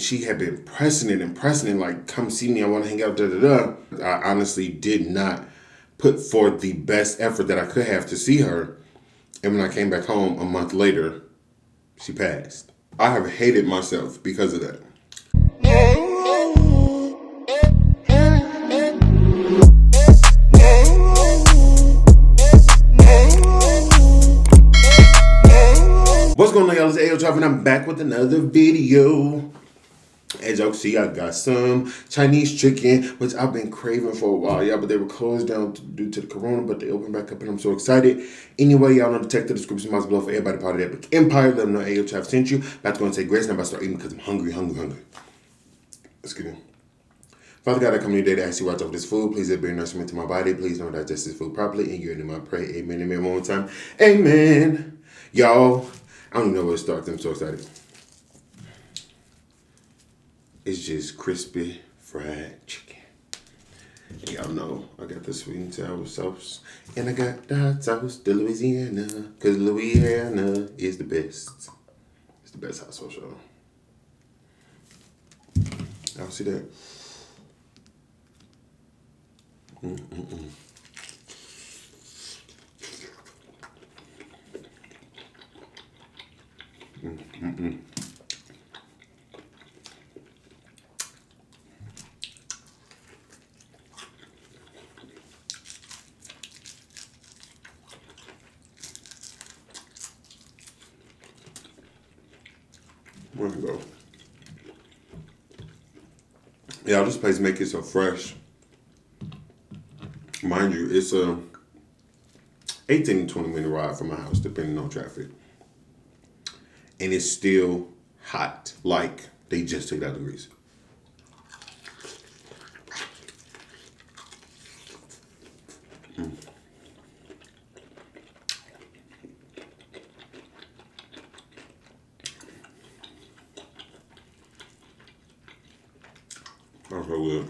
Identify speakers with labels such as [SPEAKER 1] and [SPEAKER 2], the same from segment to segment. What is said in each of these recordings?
[SPEAKER 1] she had been pressing it, like, come see me, I want to hang out, da-da-da. I honestly did not put forth the best effort that I could have to see her. And when I came back home a month later, she passed. I have hated myself because of that. What's going on, y'all? It's Ayootravv, and I'm back with another video. As y'all can see, I got some Chinese chicken, which I've been craving for a while, y'all, but they were closed down due to the corona, but they opened back up, and I'm so excited. Anyway, y'all know to check the description box below for everybody part of the Epic Empire. Let them know Ayootravv sent you. About to go and say grace, and I'm about to start eating because I'm hungry. Let's get in. Father God, I come to you today to ask you to watch over this food. Please, it be nourishment to my body. Please don't digest this food properly. In your name I pray. Amen. Amen. One more time. Amen. Y'all, I don't even know where to start. I'm so excited. It's just crispy fried chicken. And y'all know I got the sweet and sour sauce. And I got the hot sauce, the Louisiana. Because Louisiana is the best. It's the best hot sauce, y'all. Y'all see that? Where to go? Yeah, this place make it so fresh. Mind you, it's a 18 to 20 minute ride from my house, depending on traffic. And it's still hot, like they just took it out of the grease. Okay, well.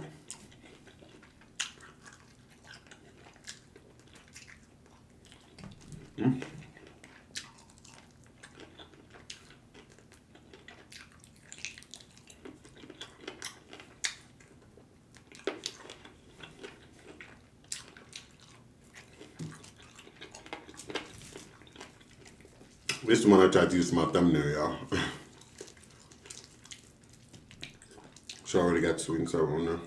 [SPEAKER 1] This is the one I tried to use for my thumbnail, y'all. So I already got sweet and sour on there.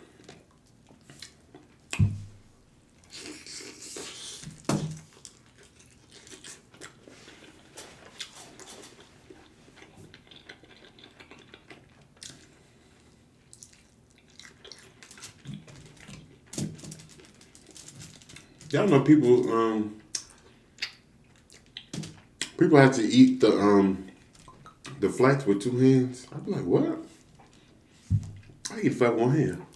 [SPEAKER 1] Y'all know people have to eat the flats with two hands. I'd be like, what? I eat flat with one hand.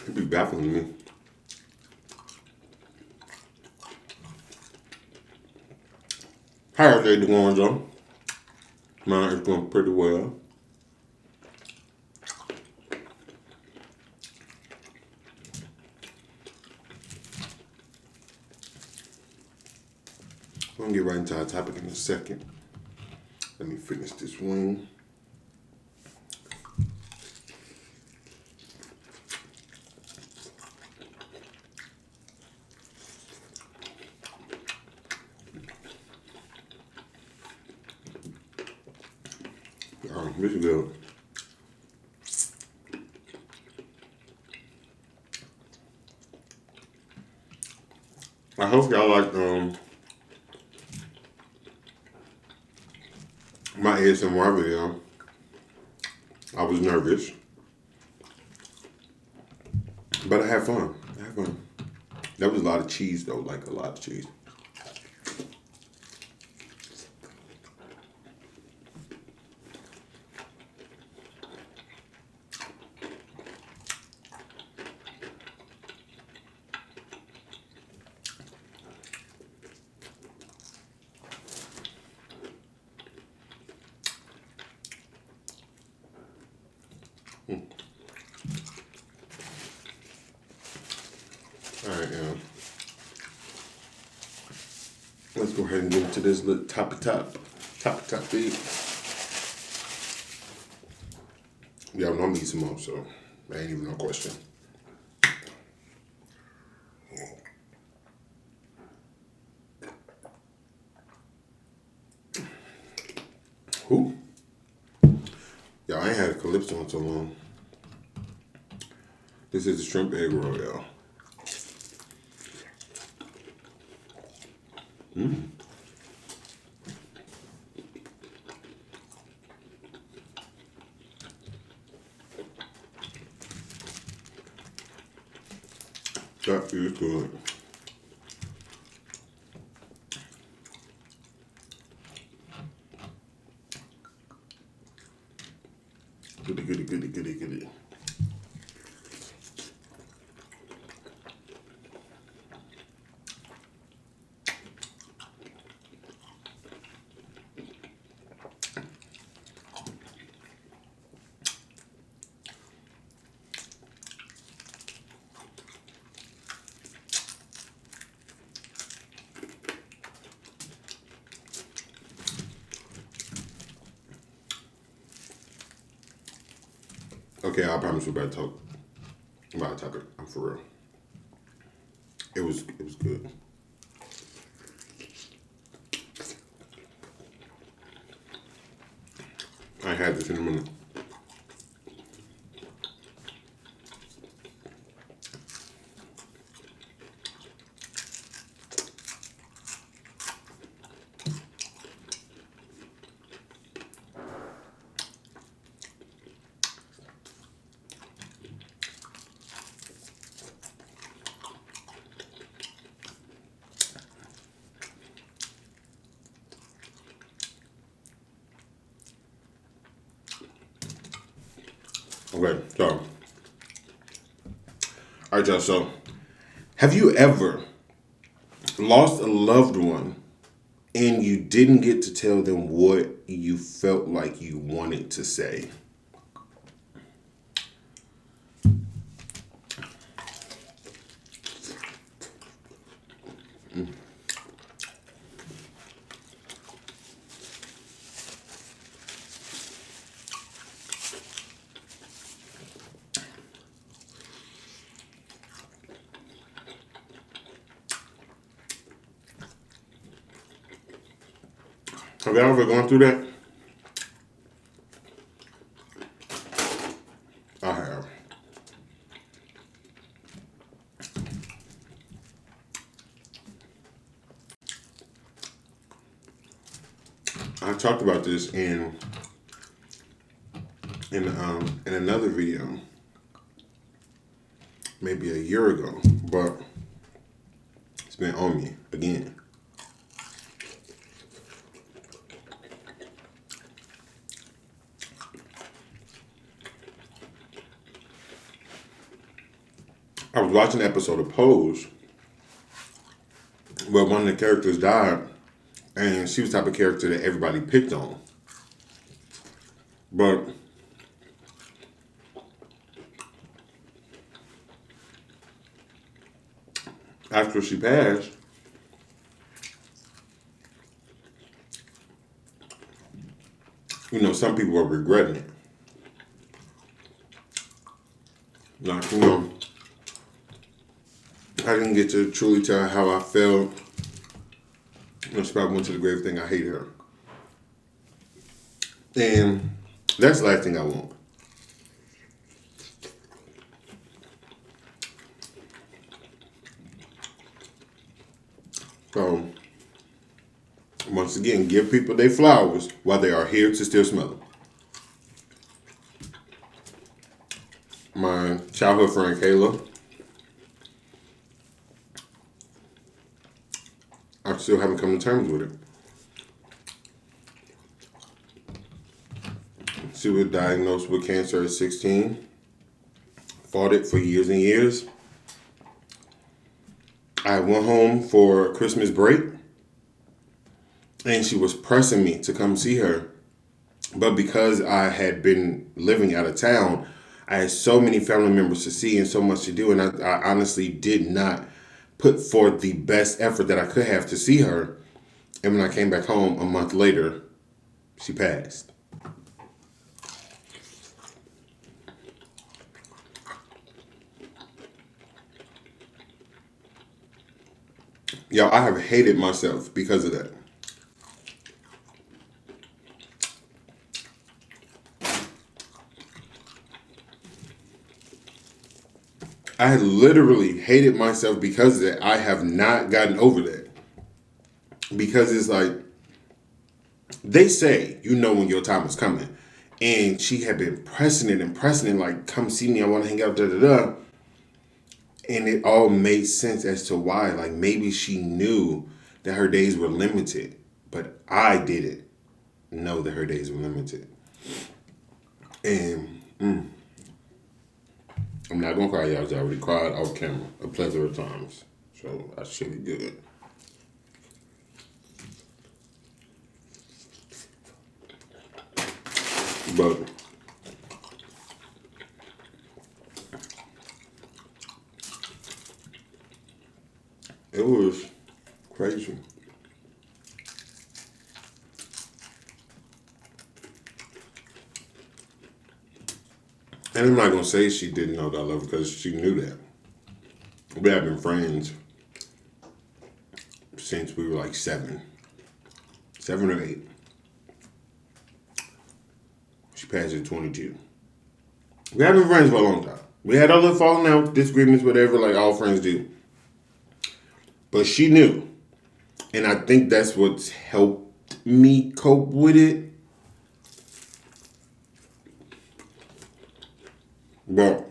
[SPEAKER 1] It'd be baffling me. How are they doing, though? Mine is going pretty well. We're gonna get right into our topic in a second. Let me finish this wing. This is good. I hope y'all like my ASMR video. I was nervous, but I had fun. That was a lot of cheese though, like a lot of cheese. All right, now. Let's go ahead and get into this little top feed. Y'all know I'm eating some more, so that ain't even no question. Who? Y'all, I ain't had a calypso in so long. This is the shrimp egg roll, y'all. That is good. Goody. Okay, I promise we're about to talk about a topic. I'm for real. It was good. I had this in a minute. Okay, so, all right, y'all. So, have you ever lost a loved one and you didn't get to tell them what you felt like you wanted to say? Have y'all ever gone through that? I have. I talked about this in another video, maybe a year ago, but it's been on me again. I was watching an episode of Pose where one of the characters died, and she was the type of character that everybody picked on. But after she passed, some people were regretting it. Like, I didn't get to truly tell how I felt. She probably went to the grave thing. I hate her. And that's the last thing I want. So, once again, give people their flowers while they are here to still smell them. My childhood friend, Kayla, I still haven't come to terms with it. She was diagnosed with cancer at 16. Fought it for years and years. I went home for Christmas break, and she was pressing me to come see her. But because I had been living out of town, I had so many family members to see and so much to do, and I honestly did not put forth the best effort that I could have to see her. And when I came back home a month later, she passed. Yo, I have hated myself because of that. I literally hated myself because of that. I have not gotten over that. Because it's like, they say, you know when your time is coming. And she had been pressing it, like, come see me, I want to hang out, da-da-da. And it all made sense as to why. Like, maybe she knew that her days were limited. But I didn't know that her days were limited. And I'm not going to cry, y'all. I already cried off camera a plethora of times. So I should be good. But it was crazy. And I'm not going to say she didn't know that I love her because she knew that. We have been friends since we were like 7 or 8. She passed at 22. We have been friends for a long time. We had our little falling out, disagreements, whatever, like all friends do. But she knew. And I think that's what's helped me cope with it. But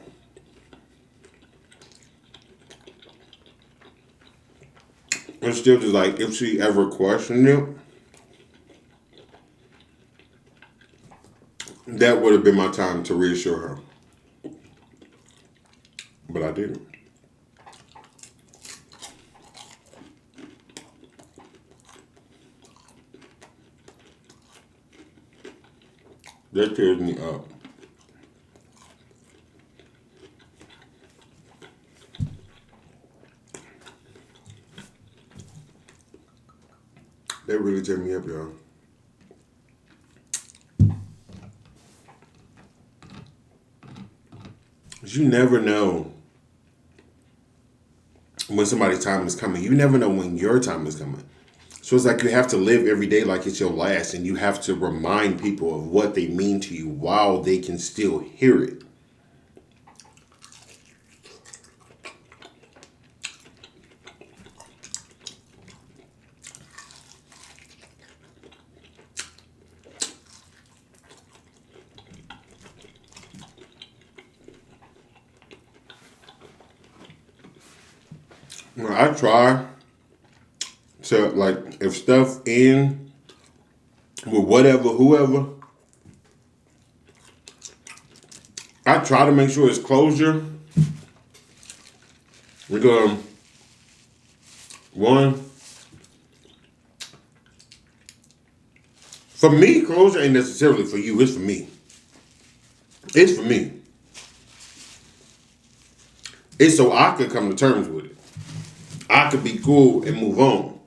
[SPEAKER 1] it's still just like, if she ever questioned it, that would have been my time to reassure her. But I didn't. That tears me up. That really tear me up, y'all. You never know when somebody's time is coming. You never know when your time is coming. So it's like you have to live every day like it's your last, and you have to remind people of what they mean to you while they can still hear it. I try to, like, if stuff in with whatever, whoever, I try to make sure it's closure. Because, one, for me, closure ain't necessarily for you, it's for me. It's for me. It's so I could come to terms with it. I could be cool and move on.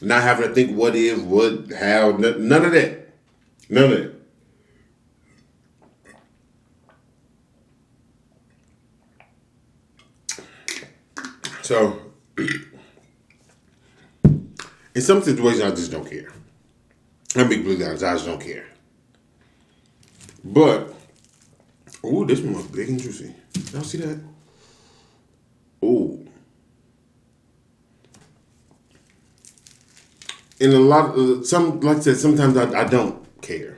[SPEAKER 1] Not having to think what is, what, how, none of that. None of that. So, in some situations, I just don't care. I'm being completely honest, I just don't care. But, ooh, this one was big and juicy. Y'all see that? Ooh. In a lot of, like I said, sometimes I don't care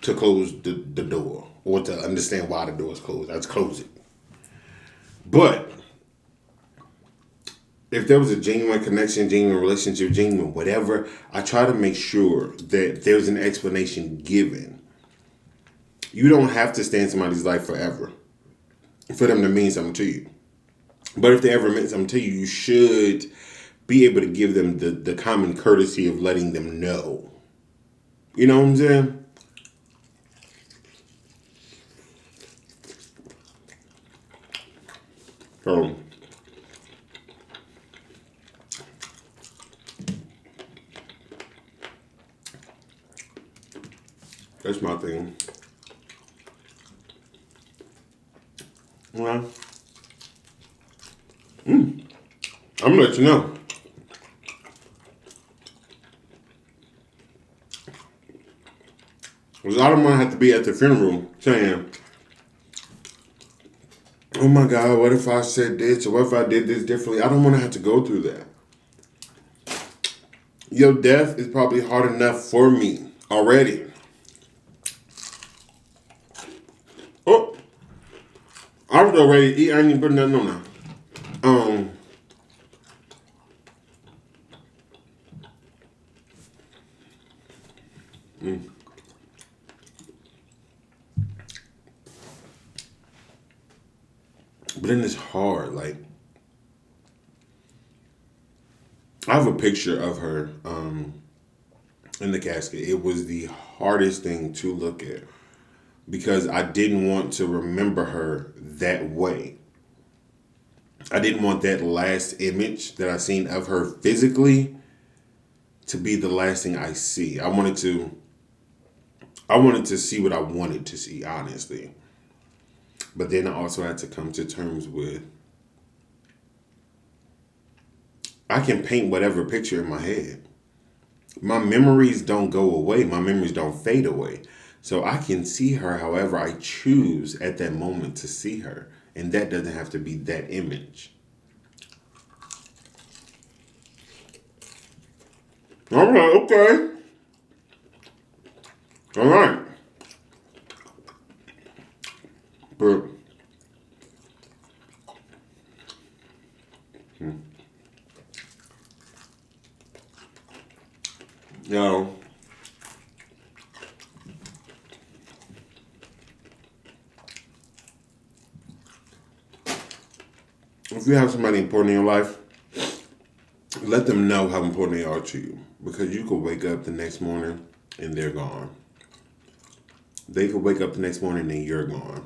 [SPEAKER 1] to close the door or to understand why the door is closed. I just close it. But if there was a genuine connection, genuine relationship, genuine whatever, I try to make sure that there's an explanation given. You don't have to stay in somebody's life forever for them to mean something to you. But if they ever meant something to you, you should be able to give them the common courtesy of letting them know. You know what I'm saying? So, That's my thing. Well, I'm gonna let you know. Because I don't want to have to be at the funeral saying, oh my God, what if I said this or what if I did this differently? I don't want to have to go through that. Your death is probably hard enough for me already. Oh, I was already eat. I ain't even put nothing on now. But then it's hard. Like, I have a picture of her in the casket. It was the hardest thing to look at because I didn't want to remember her that way. I didn't want that last image that I seen of her physically to be the last thing I see. I wanted to see what I wanted to see, honestly. But then I also had to come to terms with I can paint whatever picture in my head. My memories don't go away. My memories don't fade away. So I can see her however I choose at that moment to see her. And that doesn't have to be that image. All right, okay. All right. But now, if you have somebody important in your life, let them know how important they are to you. Because you could wake up the next morning and they're gone. They could wake up the next morning and you're gone.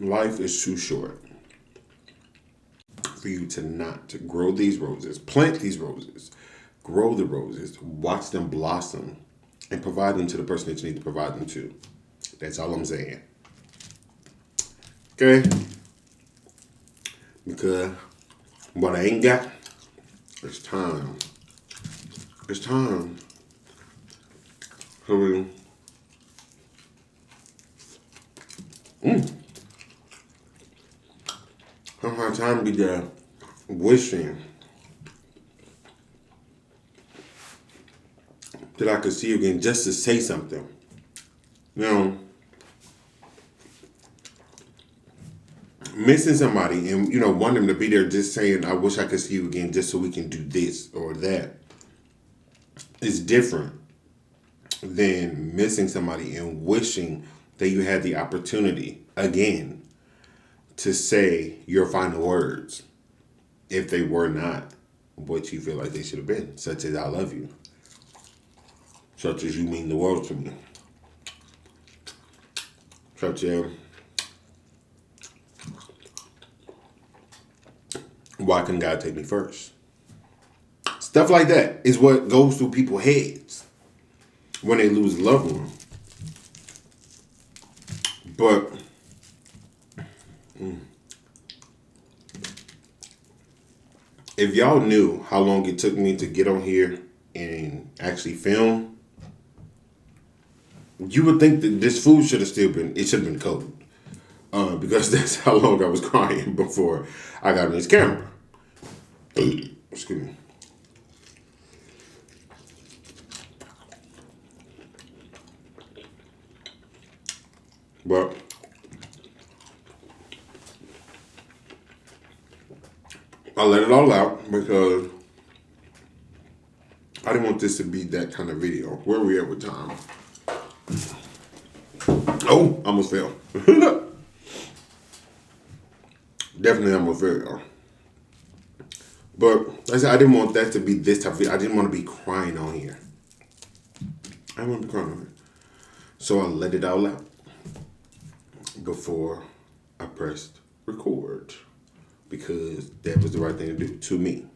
[SPEAKER 1] Life is too short for you to not grow these roses, plant these roses, grow the roses, watch them blossom, and provide them to the person that you need to provide them to. That's all I'm saying. Okay? Because what I ain't got is time. It's time. So we I don't have time to be there wishing that I could see you again just to say something. You know, missing somebody and, want them to be there just saying, I wish I could see you again just so we can do this or that is different than missing somebody and wishing that you had the opportunity again to say your final words if they were not what you feel like they should have been, such as I love you, such as you mean the world to me, such as why couldn't God take me first? Stuff like that is what goes through people's heads when they lose a loved one. But if y'all knew how long it took me to get on here and actually film, you would think that this food should have still been, it should have been cold. Because that's how long I was crying before I got on this camera. Excuse me. But I let it all out because I didn't want this to be that kind of video. Where are we at with time? Oh, I almost fell. Definitely almost fell. But like I said, I didn't want that to be this type of video. I didn't want to be crying on here. I didn't want to be crying on here. So I let it all out before I pressed record. Because that was the right thing to do to me.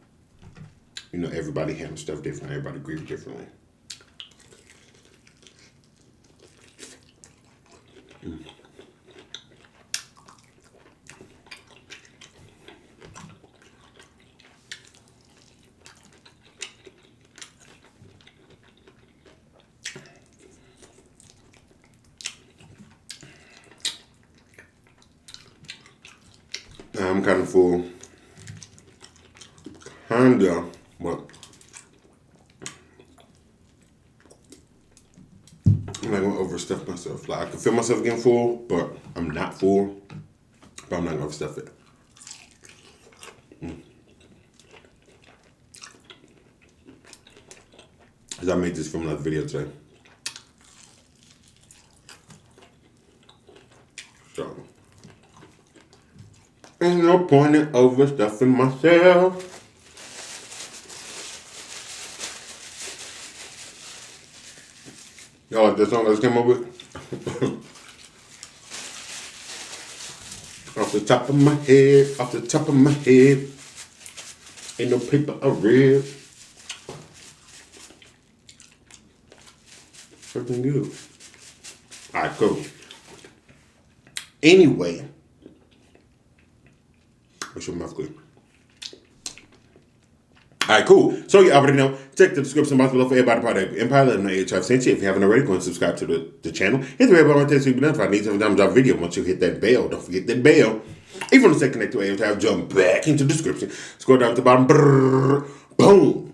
[SPEAKER 1] Everybody handles stuff differently. Everybody grieves differently. I'm kind of full. Kinda, but I'm not gonna overstuff myself. Like I can feel myself getting full, but I'm not full. But I'm not gonna overstuff it. Cause I made this from another video today. So ain't no point in overstuffing myself. Y'all like that song I just came up with? Off the top of my head, off the top of my head. Ain't no paper I read. Everything good. Alright, cool. Anyway. What's your mouth clear? Alright, cool. So you already know. Check the description box below for everybody part of Empire. Let them know Ayootravv sent you. If you haven't already, go and subscribe to the channel. Hit the red button right there so you can be notified. Need every time I drop a video. Once you hit that bell, don't forget that bell. If you want to stay connected to Ayootravv, jump back into the description. Scroll down to the bottom. Brrr, boom.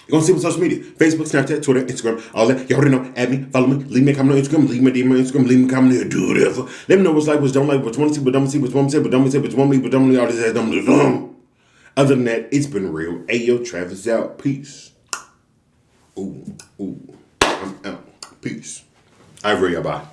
[SPEAKER 1] You're going to see my social media. Facebook, Snapchat, Twitter, Instagram, all that. You already know. Add me, follow me, leave me a comment on Instagram, leave me a DM on Instagram, leave me a comment here, do whatever. Let me know what's like, what's don't like, what you want to see, what don't see, what you want to say, what don't say, what you want me, what don't all this ass, don't. Other than that, it's been real. Ayootravv is out. Peace. Ooh, I'm out. Peace. Ivory, bye.